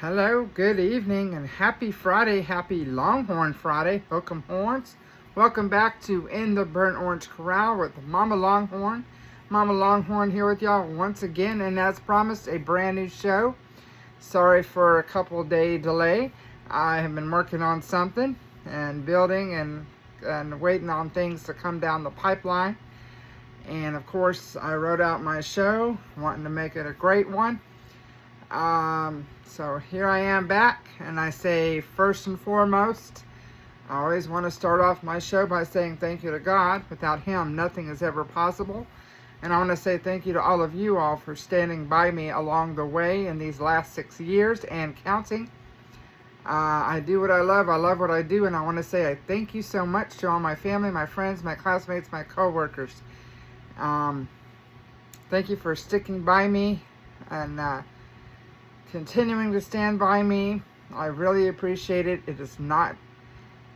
Hello, good evening, and happy Friday, happy Longhorn Friday, hook 'em horns. Welcome back to In the Burnt Orange Corral with Mama Longhorn. Mama Longhorn here with y'all once again, and as promised, a brand new show. Sorry for a couple day delay. I have been working on something and building and waiting on things to come down the pipeline. And of course, I wrote out my show, wanting to make it a great one. So here I am back, and I say first and foremost, I always want to start off my show by saying thank you to God. Without Him, nothing is ever possible. And I want to say thank you to all of you all for standing by me along the way in these last 6 years and counting. I do what I love what I do, and I want to say I thank you so much to all my family, my friends, my classmates, my co-workers. Thank you for sticking by me and continuing to stand by me. I really appreciate it. It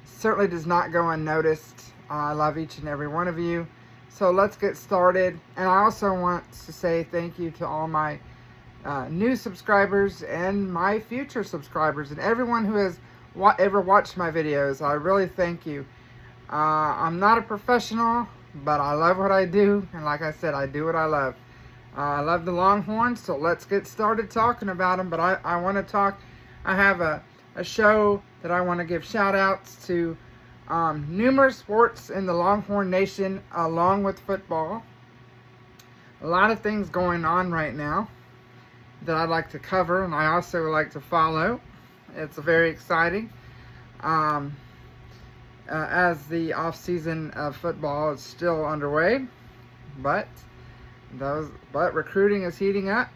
certainly does not go unnoticed. I love each and every one of you. So let's get started. And I also want to say thank you to all my new subscribers and my future subscribers and everyone who has ever watched my videos. I really thank you. I'm not a professional, but I love what I do. And like I said, I do what I love. I love the Longhorns, so let's get started talking about them. But I want to talk. I have a show that I want to give shout outs to numerous sports in the Longhorn Nation, along with football. A lot of things going on right now that I'd like to cover, and I also like to follow. It's very exciting. As the off season of football is still underway, but recruiting is heating up.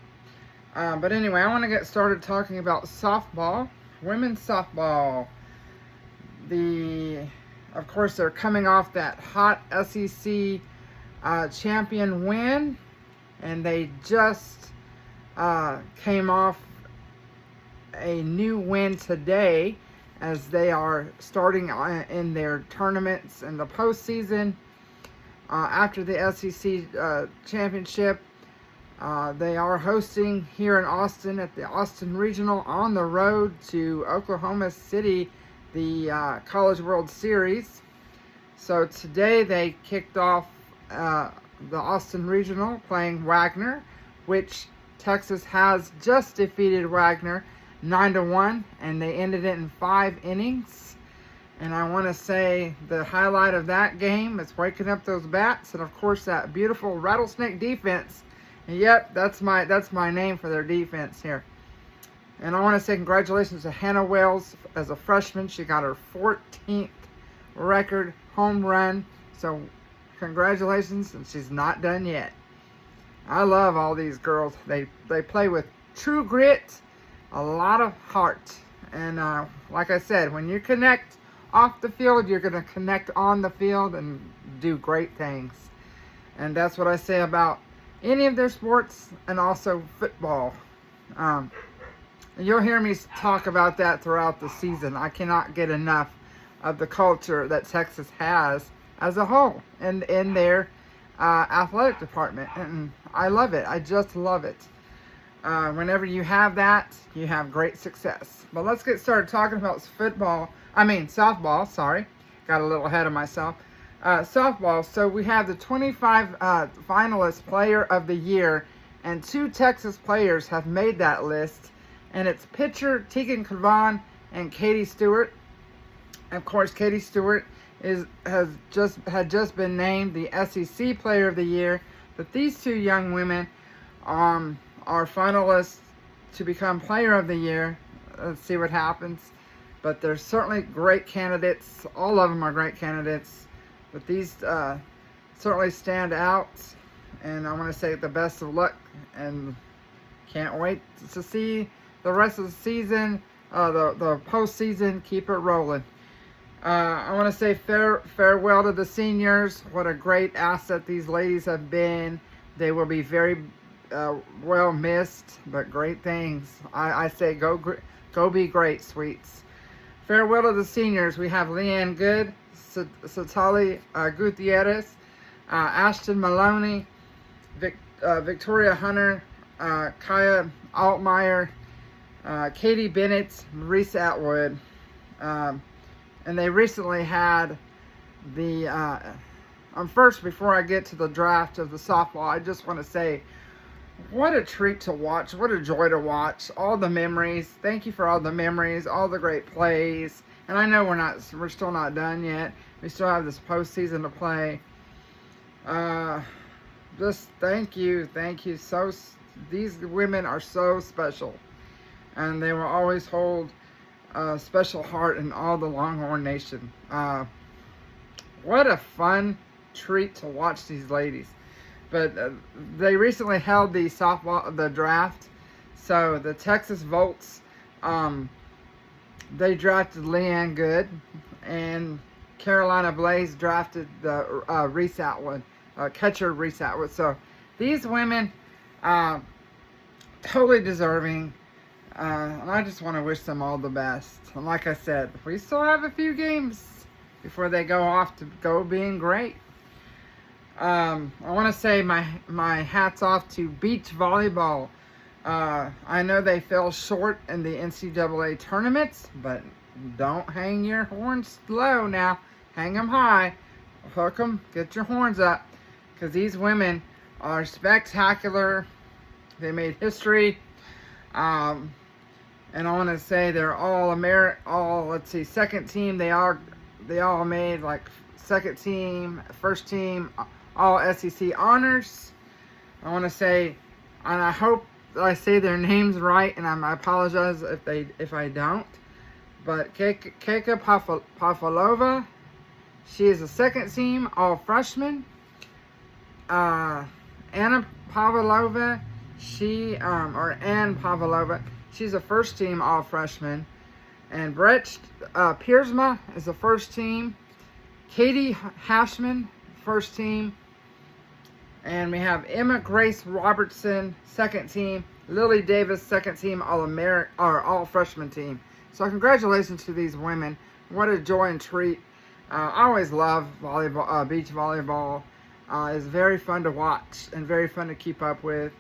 But anyway, I want to get started talking about softball, women's softball. Of course, they're coming off that hot SEC champion win, and they just came off a new win today as they are starting in their tournaments in the postseason. After the SEC championship, they are hosting here in Austin at the Austin Regional on the road to Oklahoma City, the College World Series. So today they kicked off the Austin Regional playing Wagner, which Texas has just defeated Wagner 9-1, and they ended it in 5 innings. And I want to say the highlight of that game is waking up those bats, and of course that beautiful rattlesnake defense. And yep, that's my name for their defense here. And I want to say congratulations to Hannah Wells as a freshman. She got her 14th record home run. So congratulations, and she's not done yet. I love all these girls. They play with true grit, a lot of heart. And like I said, when you connect off the field, you're going to connect on the field and do great things. And that's what I say about any of their sports, and also football. You'll hear me talk about that throughout the season. I cannot get enough of the culture that Texas has as a whole in their athletic department. And I love it. I just love it. Whenever you have that, you have great success. But let's get started talking about softball, sorry. Got a little ahead of myself. Softball, so we have the 25 finalist player of the year, and 2 Texas players have made that list. And it's pitcher Tegan Kavan and Katie Stewart. Of course, Katie Stewart had just been named the SEC player of the year. But these 2 young women are finalists to become player of the year. Let's see what happens. But they're certainly great candidates. All of them are great candidates. But these certainly stand out. And I want to say the best of luck. And can't wait to see the rest of the season, the postseason. Keep it rolling. I want to say farewell to the seniors. What a great asset these ladies have been. They will be very well missed, but great things. I say go be great, sweets. Farewell to the seniors. We have Leanne Good, Satali Gutierrez, Ashton Maloney, Victoria Hunter, Kaya Altmeyer, Katie Bennett, Maurice Atwood, and they recently had the first, before I get to the draft of the softball, I just want to say what a treat to watch, what a joy to watch, all the memories. Thank you for all the memories, all the great plays. And I know we're still not done yet. We still have this postseason to play. Just thank you. These women are so special, and they will always hold a special heart in all the Longhorn Nation. What a fun treat to watch these ladies. But they recently held the draft. So the Texas Volts, they drafted Leanne Good, and Carolina Blaze drafted the Reese Atwood, catcher Reese Atwood. So these women, totally deserving, and I just want to wish them all the best. And like I said, we still have a few games before they go off to go being great. I want to say my hat's off to beach volleyball. I know they fell short in the NCAA tournaments, but don't hang your horns low now. Hang them high. Hook them. Get your horns up. Because these women are spectacular. They made history. And I want to say they're second team. They all made like second team, first team, all SEC honors. I want to say, and I hope that I say their names right, and I apologize if I don't. But Keka Pavlova, she is a second team all freshman. Anna Pavlova, Ann Pavlova, she's a first team all freshman. And Brett Piersma is the first team. Katie Hashman, first team. And we have Emma Grace Robertson, second team. Lily Davis, second team all freshman team. So congratulations to these women. What a joy and treat. I always love volleyball, beach volleyball. It's very fun to watch and very fun to keep up with.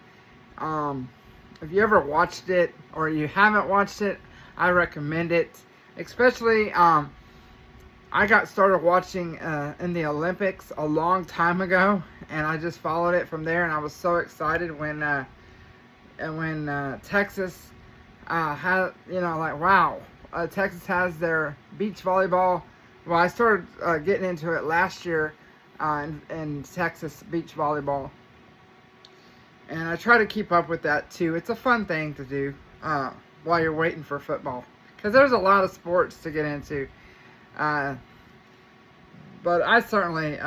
If you ever watched it or you haven't watched it, I recommend it. Especially, I got started watching in the Olympics a long time ago, and I just followed it from there. And I was so excited when Texas had, wow, Texas has their beach volleyball. Well, I started getting into it last year in Texas beach volleyball, and I try to keep up with that too. It's a fun thing to do while you're waiting for football, because there's a lot of sports to get into. But I certainly,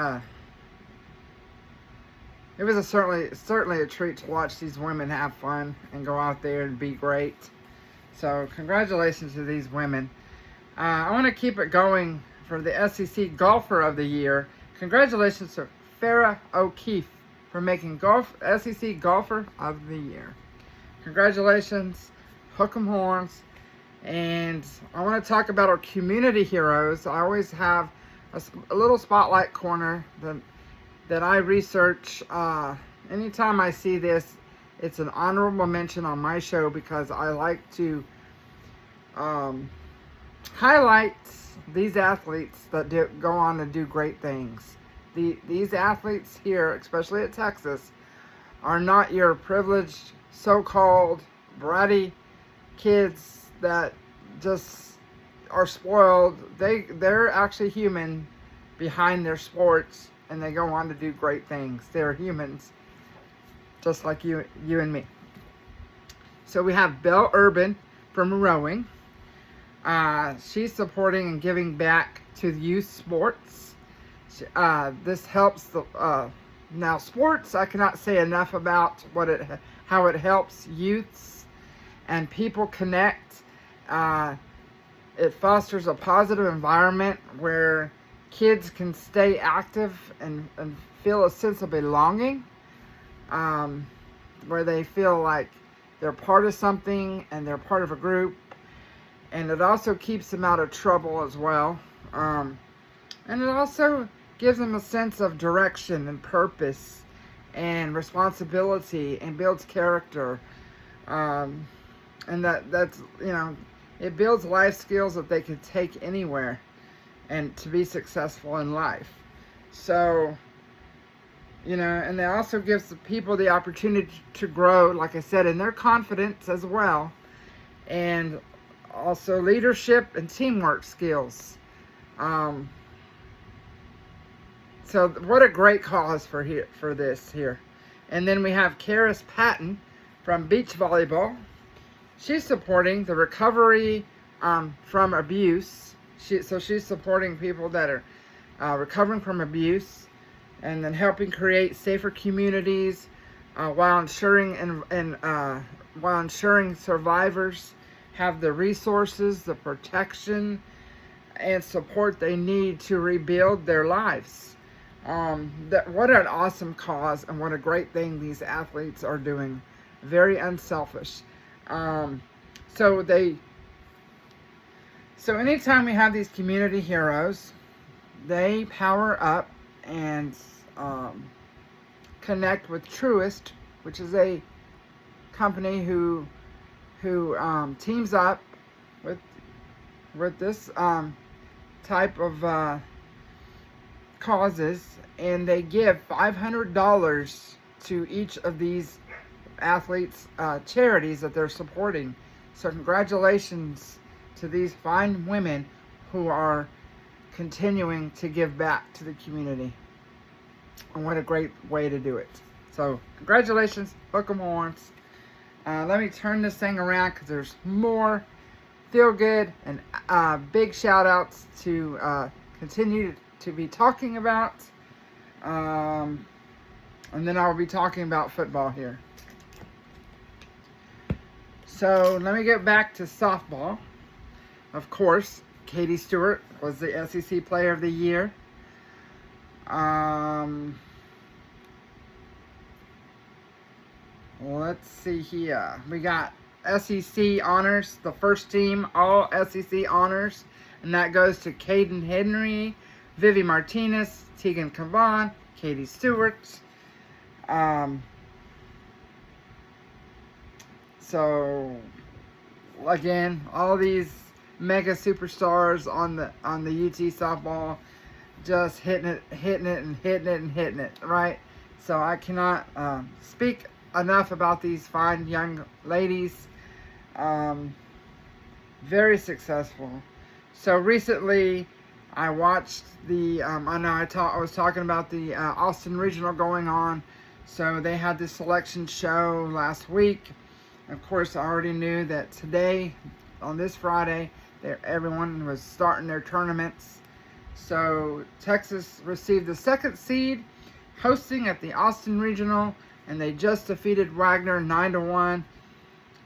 it was certainly a treat to watch these women have fun and go out there and be great. So congratulations to these women. I want to keep it going for the SEC Golfer of the Year. Congratulations to Farrah O'Keefe for making SEC Golfer of the Year. Congratulations. Hook 'em horns. And I want to talk about our community heroes. I always have a little spotlight corner that I research. Anytime I see this, it's an honorable mention on my show, because I like to highlight these athletes that go on to do great things. These athletes here, especially at Texas, are not your privileged, so-called bratty kids that just are spoiled. They're actually human behind their sports, and they go on to do great things. They're humans, just like you and me. So we have Belle Urban from rowing. She's supporting and giving back to youth sports. This helps now sports. I cannot say enough about how it helps youths and people connect. It fosters a positive environment where kids can stay active and feel a sense of belonging, where they feel like they're part of something and they're part of a group. And it also keeps them out of trouble as well. And it also gives them a sense of direction and purpose and responsibility, and builds character. And that's, it builds life skills that they could take anywhere and to be successful in life. So, and it also gives the people the opportunity to grow, like I said, in their confidence as well, and also leadership and teamwork skills. So what a great cause for this here. And then we have Karis Patton from beach volleyball. She's supporting the recovery from abuse. So she's supporting people that are recovering from abuse, and then helping create safer communities while ensuring while ensuring survivors have the resources, the protection, and support they need to rebuild their lives. What an awesome cause, and what a great thing these athletes are doing. Very unselfish. So anytime we have these community heroes, they power up and connect with Truist, which is a company who teams up with this type of causes, and they give $500 to each of these athletes' charities that they're supporting. So congratulations to these fine women who are continuing to give back to the community. And what a great way to do it. So congratulations, hook 'em horns. Let me turn this thing around because there's more feel good and big shout outs to continue to be talking about. And then I'll be talking about football here. So let me get back to softball. Of course, Katie Stewart was the SEC Player of the Year. Let's see here. We got SEC honors, the first team, all SEC honors. And that goes to Caden Henry, Vivi Martinez, Tegan Cavan, Katie Stewart. So again, all these mega superstars on the UT softball, just hitting it, right? So I cannot speak enough about these fine young ladies. Very successful. So recently, I watched the. I was talking about the Austin Regional going on. So they had this selection show last week. Of course, I already knew that today, on this Friday, everyone was starting their tournaments. So Texas received the second seed, hosting at the Austin Regional, and they just defeated Wagner 9-1.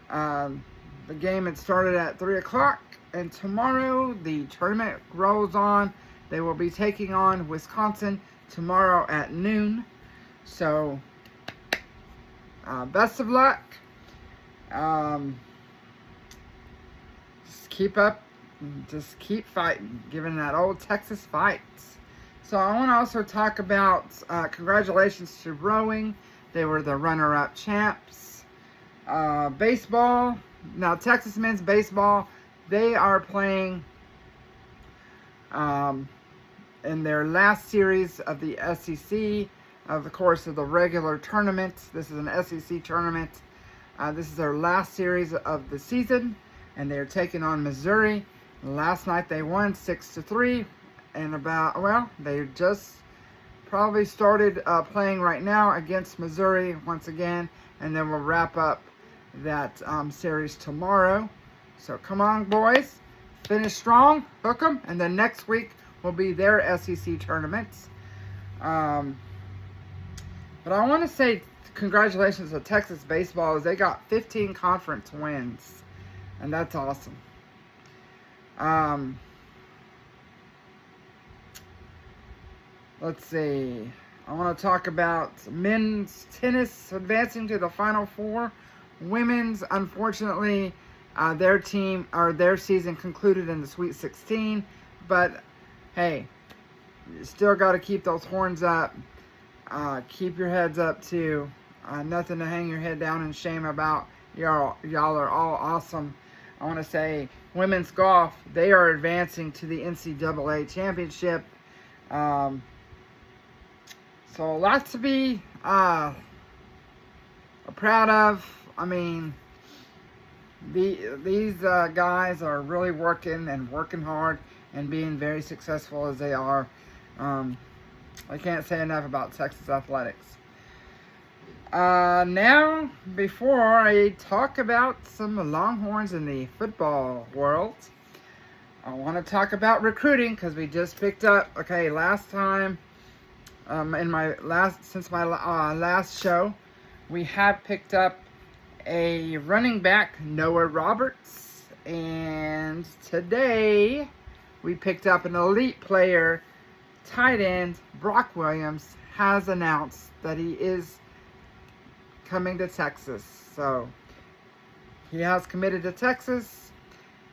The game had started at 3 o'clock, and tomorrow the tournament rolls on. They will be taking on Wisconsin tomorrow at noon. So best of luck. Just keep up, just keep fighting, giving that old Texas fights. So I want to also talk about congratulations to rowing. They were the runner-up champs. Baseball. Now Texas men's baseball, they are playing in their last series of the SEC, of the course of the regular tournament. This is an SEC tournament. This is their last series of the season, and they're taking on Missouri. Last night they won 6-3, and they just probably started playing right now against Missouri once again, and then we'll wrap up that series tomorrow. So come on, boys, finish strong, hook 'em, and then next week will be their SEC tournaments. But I want to say congratulations to Texas baseball, as they got 15 conference wins, and that's awesome. Let's see. I want to talk about men's tennis advancing to the Final Four. Women's, unfortunately, their season concluded in the Sweet 16. But hey, you still got to keep those horns up. Keep your heads up too. Nothing to hang your head down in shame about. Y'all are all awesome. I want to say women's golf, they are advancing to the NCAA championship. So lots to be proud of. I mean, these guys are really working hard and being very successful as they are. I can't say enough about Texas athletics. Now, before I talk about some Longhorns in the football world, I want to talk about recruiting because we just picked up. Okay, last time, since my last show, we have picked up a running back, Noah Roberts, and today we picked up an elite player, tight end Brock Williams has announced that he is coming to Texas. So he has committed to Texas,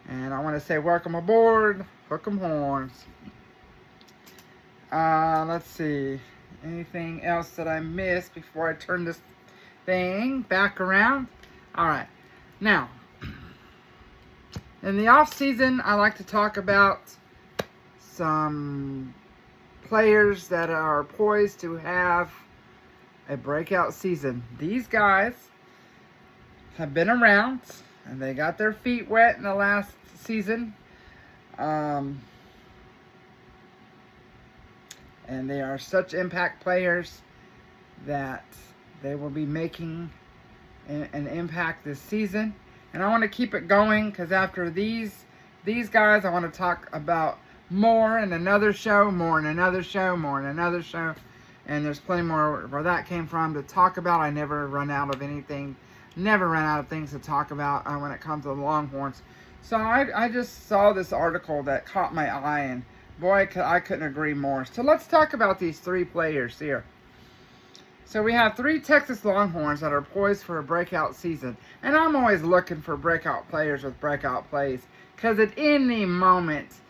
and I want to say welcome aboard, hook 'em horns. Let's see, anything else that I missed before I turn this thing back around? All right, now in the off season, I like to talk about some players that are poised to have a breakout season. These guys have been around and they got their feet wet in the last season. And they are such impact players that they will be making an impact this season. And I want to keep it going because after these guys, I want to talk about more in another show, more in another show, more in another show. And there's plenty more where that came from to talk about. I never run out of anything, never run out of things to talk about when it comes to the Longhorns. So I just saw this article that caught my eye, and boy, I couldn't agree more. So let's talk about these three players here. So we have three Texas Longhorns that are poised for a breakout season. And I'm always looking for breakout players with breakout plays, because at any moment,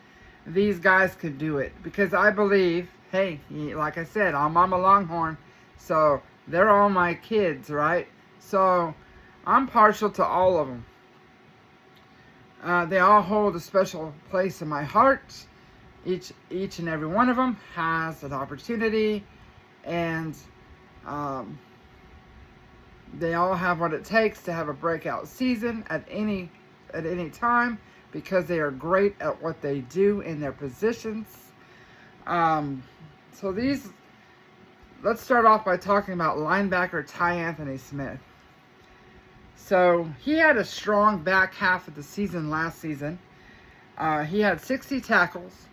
these guys could do it. Because I believe, hey, like I said, I'm a Longhorn, so they're all my kids, right? So I'm partial to all of them. They all hold a special place in my heart. Each and every one of them has an opportunity, and they all have what it takes to have a breakout season at any time, because they are great at what they do in their positions. So let's start off by talking about linebacker Ty Anthony Smith. So he had a strong back half of the season last season. He had 60 tackles,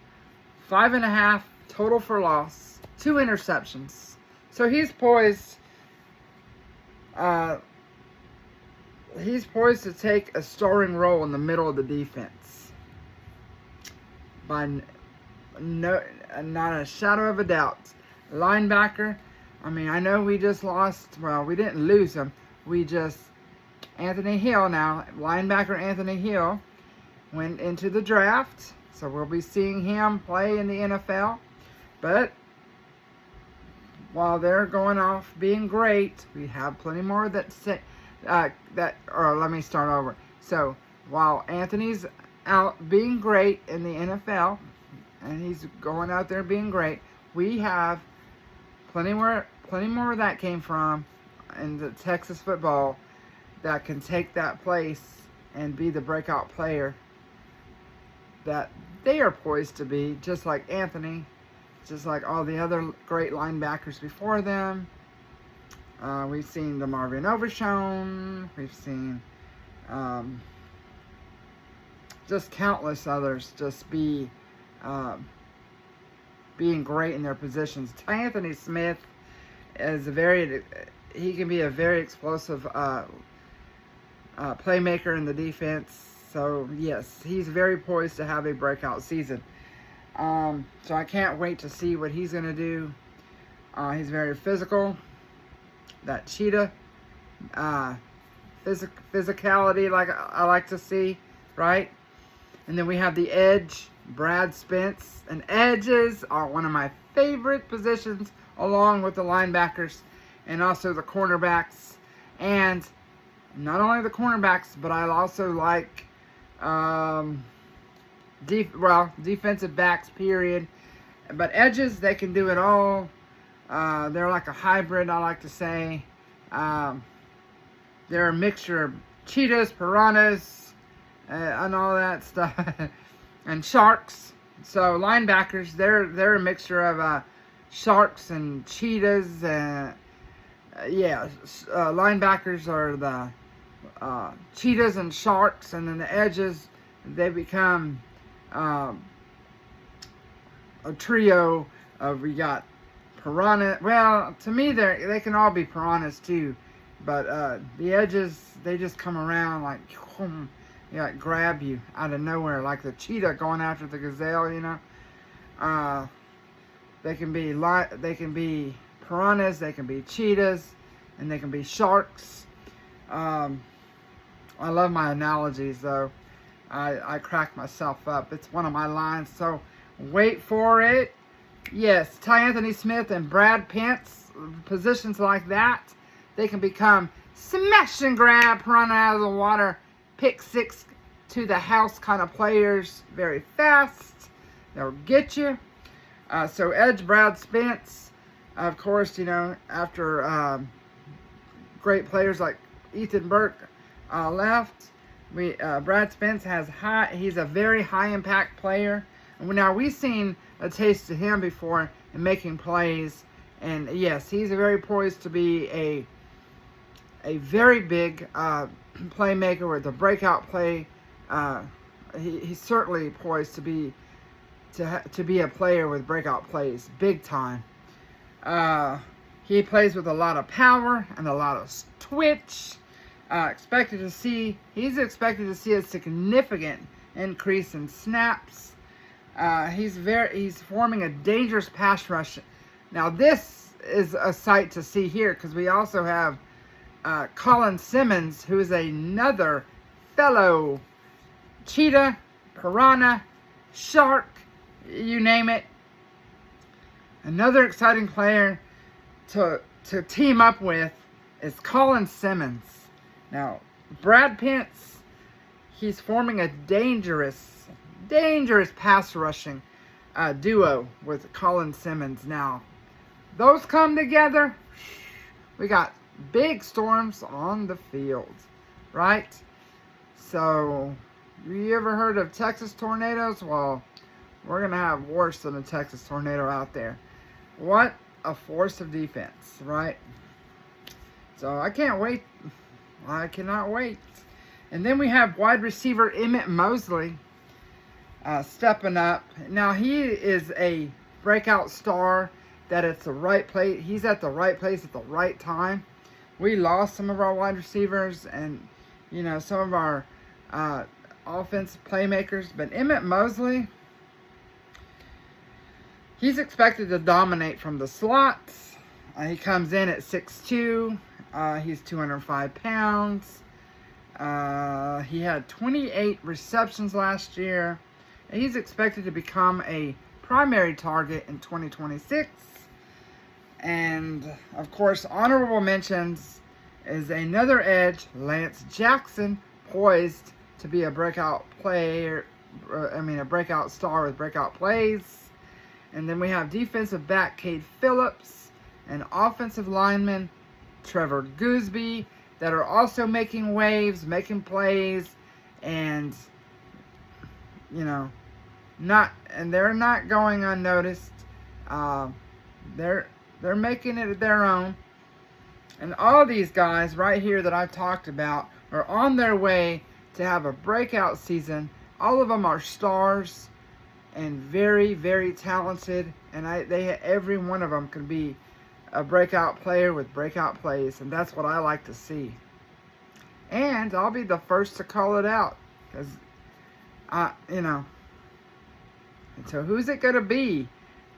5.5 total for loss, 2 interceptions. So he's poised to take a starring role in the middle of the defense. By not a shadow of a doubt. Linebacker, I mean, I know we just lost, well, we didn't lose him. Anthony Hill now, linebacker Anthony Hill went into the draft. So we'll be seeing him play in the NFL. But while they're going off being great, we have plenty more let me start over. So while Anthony's out being great in the NFL, and he's going out there being great, we have plenty more where that came from in the Texas football that can take that place and be the breakout player that they are poised to be, just like Anthony, just like all the other great linebackers before them. We've seen DeMarvion Overshown. We've seen just countless others just being great in their positions. Ty Anthony Smith is he can be a very explosive playmaker in the defense. So yes, he's very poised to have a breakout season. So I can't wait to see what he's going to do. He's very physical. That cheetah physicality, like I like to see, right? And then we have the edge, Brad Spence. And edges are one of my favorite positions, along with the linebackers and also the cornerbacks. And not only the cornerbacks, but I also like defensive backs, period. But edges, they can do it all. They're like a hybrid, I like to say. They're a mixture of cheetahs, piranhas, and all that stuff, and sharks. So linebackers, they're a mixture of sharks and cheetahs. Linebackers are the cheetahs and sharks, and then the edges, they become a trio of, we got piranha. Well, to me, they can all be piranhas too, but the edges, they just come around like, grab you out of nowhere, like the cheetah going after the gazelle. They can be piranhas, they can be cheetahs, and they can be sharks. I love my analogies, though. I crack myself up. It's one of my lines, so wait for it. Yes, Ty Anthony Smith and Brad Pence, positions like that, they can become smash and grab, run out of the water, pick six to the house kind of players very fast. They'll get you. So edge, Brad Spence, of course, after great players like Ethan Burke left, Brad Spence he's a very high impact player. And now we've seen a taste of him before in making plays, and yes, he's very poised to be a very big playmaker with a breakout play. He's certainly poised to be a player with breakout plays, big time. He plays with a lot of power and a lot of twitch. He's expected to see a significant increase in snaps. He's forming a dangerous pass rush. Now this is a sight to see here, because we also have Colin Simmons, who is another fellow cheetah, piranha, shark, you name it. Another exciting player to team up with is Colin Simmons. Now, Brad Pence, he's forming a dangerous pass rushing duo with Colin Simmons. Now, those come together, we got big storms on the field, right? So, you ever heard of Texas tornadoes? Well, we're going to have worse than a Texas tornado out there. What a force of defense, right? So, I can't wait. I cannot wait. And then we have wide receiver Emmett Mosley stepping up. Now, he is a breakout star that it's the right place. He's at the right place at the right time. We lost some of our wide receivers and, some of our offensive playmakers. But Emmett Mosley, he's expected to dominate from the slots. He comes in at 6'2". He's 205 pounds. He had 28 receptions last year. He's expected to become a primary target in 2026. And, of course, honorable mentions is another edge, Lance Jackson, poised to be a breakout player. A breakout star with breakout plays. And then we have defensive back Cade Phillips and offensive lineman Trevor Gooseby that are also making waves, making plays, and they're not going unnoticed. They're making it their own. And all these guys right here that I've talked about are on their way to have a breakout season. All of them are stars and very, very talented. And every one of them can be a breakout player with breakout plays. And that's what I like to see. And I'll be the first to call it out. Because, so who's it going to be?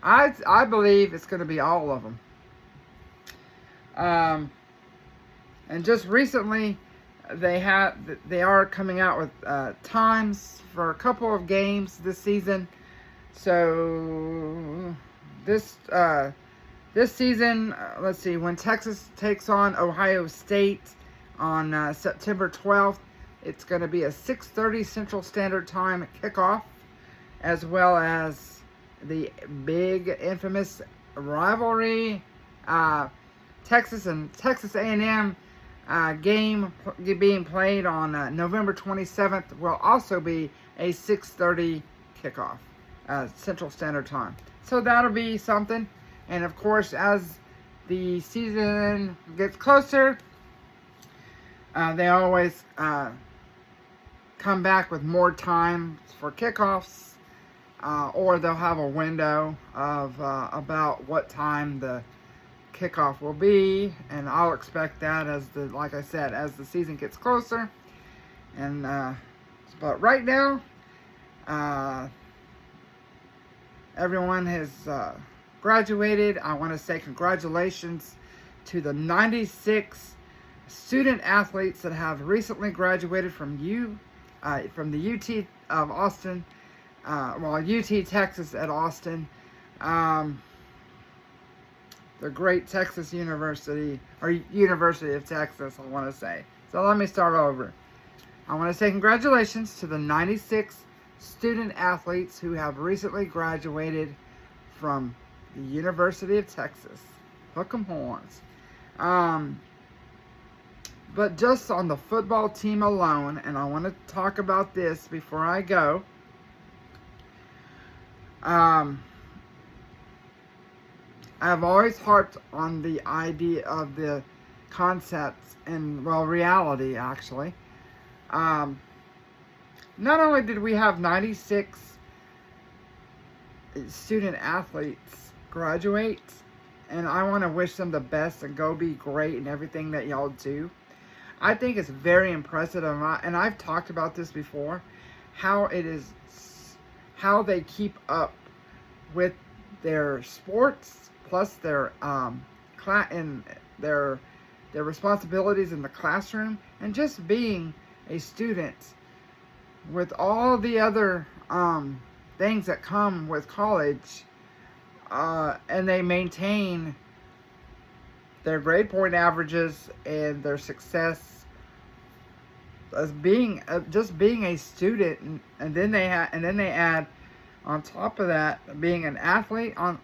I believe it's going to be all of them. And just recently, they are coming out with times for a couple of games this season. So this season, let's see, when Texas takes on Ohio State on September 12th. It's going to be a 6:30 Central Standard Time kickoff, as well as the big infamous rivalry Texas and Texas A&M game being played on November 27th will also be a 6:30 kickoff Central Standard Time. So that'll be something. And of course, as the season gets closer, they always come back with more time for kickoffs, or they'll have a window of about what time the kickoff will be, and I'll expect that like I said, as the season gets closer. And but right now, everyone has graduated. I want to say congratulations to the 96 student athletes that have recently graduated from the UT of Austin, UT Texas at Austin, the great Texas University, or University of Texas, I want to say. So let me start over. I want to say congratulations to the 96 student athletes who have recently graduated from the University of Texas. Hook 'em horns. But just on the football team alone, and I want to talk about this before I go. I've always harped on the idea of the concepts and, reality, actually. Not only did we have 96 student athletes graduate, and I want to wish them the best and go be great in everything that y'all do. I think it's very impressive, and I've talked about this before, how they keep up with their sports, plus their their responsibilities in the classroom, and just being a student with all the other things that come with college, and they maintain their grade point averages and their success as being just being a student, and then they add on top of that being an athlete on.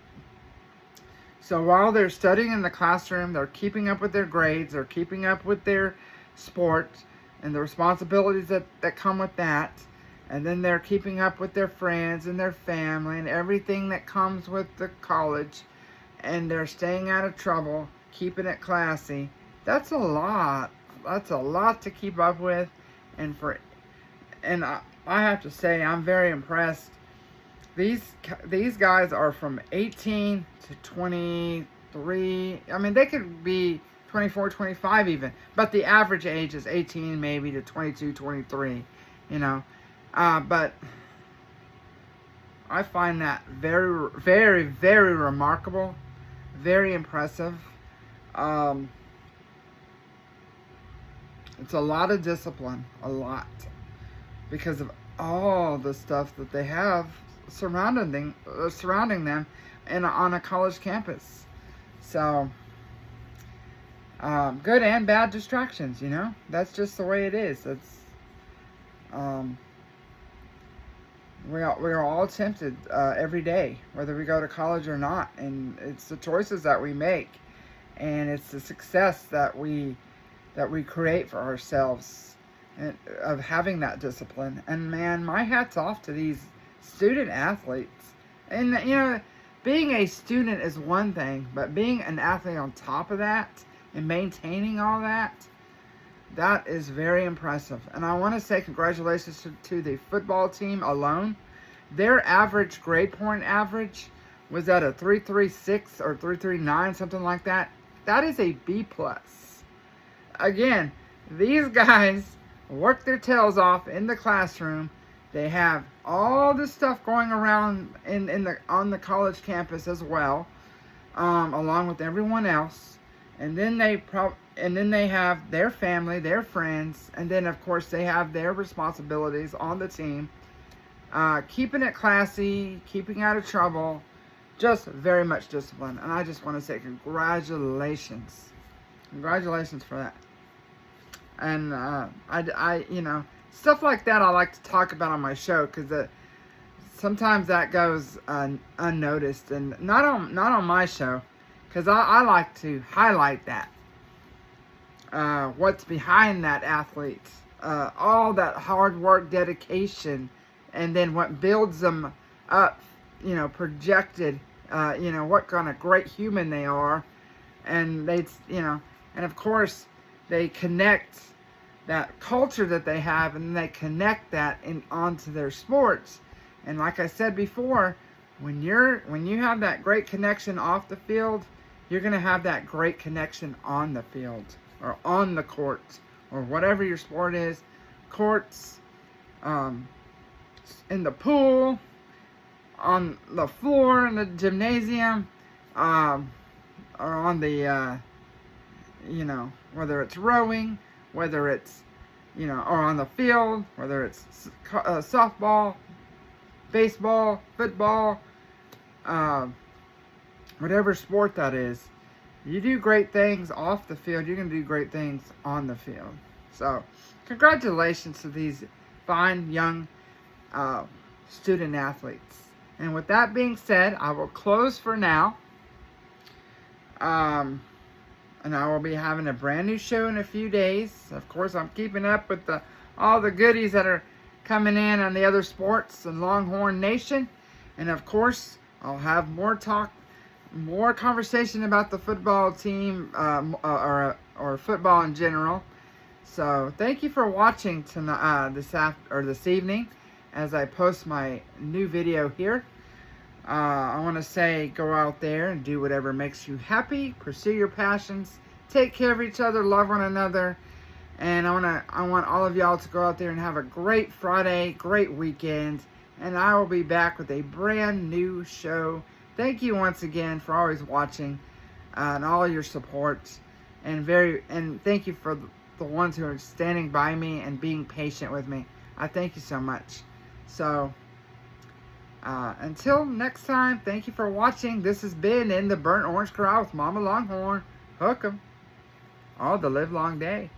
So while they're studying in the classroom, they're keeping up with their grades, they're keeping up with their sport and the responsibilities that come with that, and then they're keeping up with their friends and their family and everything that comes with the college, and they're staying out of trouble, keeping it classy. That's a lot. That's a lot to keep up with, and I have to say, I'm very impressed. These guys are from 18 to 23. I mean, they could be 24, 25 even, but the average age is 18 maybe to 22, 23, but I find that very, very, very remarkable, very impressive. It's a lot of discipline, a lot, because of all the stuff that they have surrounding them on a college campus. So good and bad distractions, that's just the way it is. It's we're all tempted every day, whether we go to college or not, and it's the choices that we make, and it's the success that we create for ourselves, and of having that discipline. And man, my hat's off to these student athletes. And being a student is one thing, but being an athlete on top of that and maintaining all that is very impressive. And I want to say congratulations to the football team alone. Their average grade point average was at a 3.36 or 3.39, something like that. That is a B+. Again, these guys work their tails off in the classroom. They have all this stuff going around on the college campus as well, along with everyone else. And then they have their family, their friends, and then of course they have their responsibilities on the team. Keeping it classy, keeping out of trouble, just very much discipline. And I just want to say congratulations. Congratulations for that. And you know, stuff like that I like to talk about on my show, because sometimes that goes unnoticed, and not on my show, because I like to highlight that, what's behind that athlete, all that hard work, dedication, and then what builds them up, you know, projected, you know, what kind of great human they are. And you know, and of course they connect that culture that they have, and they connect that onto their sports. And like I said before, when you have that great connection off the field, you're going to have that great connection on the field, or on the courts, or whatever your sport is, courts, in the pool, on the floor in the gymnasium, or on the, you know, whether it's rowing, whether it's, you know, or on the field, whether it's softball, baseball, football, whatever sport that is. You do great things off the field, you're going to do great things on the field. So, congratulations to these fine young student athletes. And with that being said, I will close for now. And I will be having a brand new show in a few days. Of course, I'm keeping up with all the goodies that are coming in on the other sports in Longhorn Nation. And of course, I'll have more talk, more conversation about the football team, or football in general. So thank you for watching tonight, this evening, as I post my new video here. I want to say, go out there and do whatever makes you happy. Pursue your passions. Take care of each other. Love one another. And I want all of y'all to go out there and have a great Friday, great weekend. And I will be back with a brand new show. Thank you once again for always watching, and all your support. And thank you for the ones who are standing by me and being patient with me. I thank you so much. So, until next time, thank you for watching. This has been In the Burnt Orange Corral with Mama Longhorn. Hook 'em all the live long day.